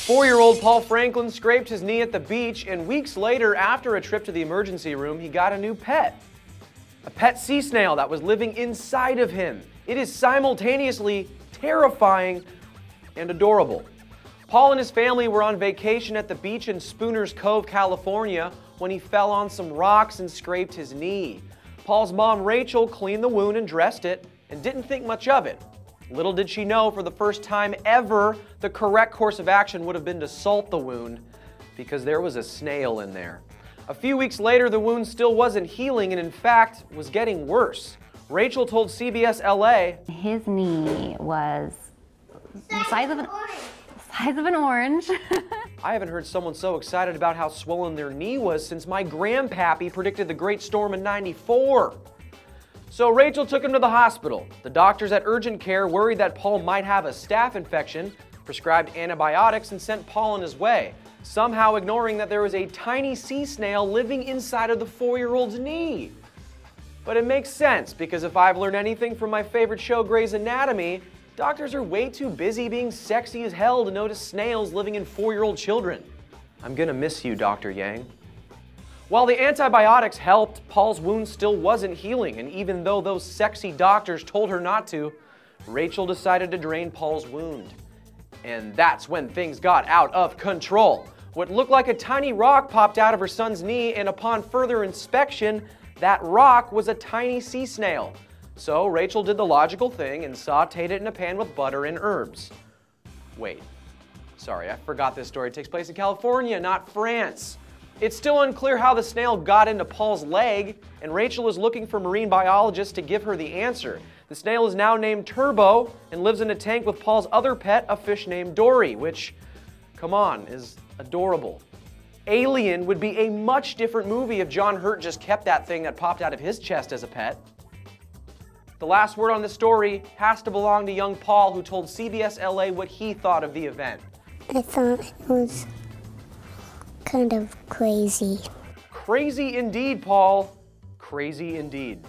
4-year-old Paul Franklin scraped his knee at the beach, and weeks later, after a trip to the emergency room, he got a new pet. A pet sea snail that was living inside of him. It is simultaneously terrifying and adorable. Paul and his family were on vacation at the beach in Spooner's Cove, California, when he fell on some rocks and scraped his knee. Paul's mom, Rachel, cleaned the wound and dressed it, and didn't think much of it. Little did she know, for the first time ever, the correct course of action would have been to salt the wound, because there was a snail in there. A few weeks later, the wound still wasn't healing, and in fact, was getting worse. Rachel told CBS LA, "His knee was the size of an orange." I haven't heard someone so excited about how swollen their knee was since my grandpappy predicted the Great Storm in '94. So Rachel took him to the hospital. The doctors at urgent care worried that Paul might have a staph infection, prescribed antibiotics, and sent Paul on his way, somehow ignoring that there was a tiny sea snail living inside of the 4-year-old's knee. But it makes sense, because if I've learned anything from my favorite show, Grey's Anatomy, doctors are way too busy being sexy as hell to notice snails living in 4-year-old children. I'm gonna miss you, Dr. Yang. While the antibiotics helped, Paul's wound still wasn't healing, and even though those sexy doctors told her not to, Rachel decided to drain Paul's wound. And that's when things got out of control. What looked like a tiny rock popped out of her son's knee, and upon further inspection, that rock was a tiny sea snail. So Rachel did the logical thing and sauteed it in a pan with butter and herbs. Wait, sorry, I forgot this story takes place in California, not France. It's still unclear how the snail got into Paul's leg, and Rachel is looking for marine biologists to give her the answer. The snail is now named Turbo and lives in a tank with Paul's other pet, a fish named Dory, which, come on, is adorable. Alien would be a much different movie if John Hurt just kept that thing that popped out of his chest as a pet. The last word on this story has to belong to young Paul, who told CBS LA what he thought of the event. I thought it was kind of crazy. Crazy indeed, Paul. Crazy indeed.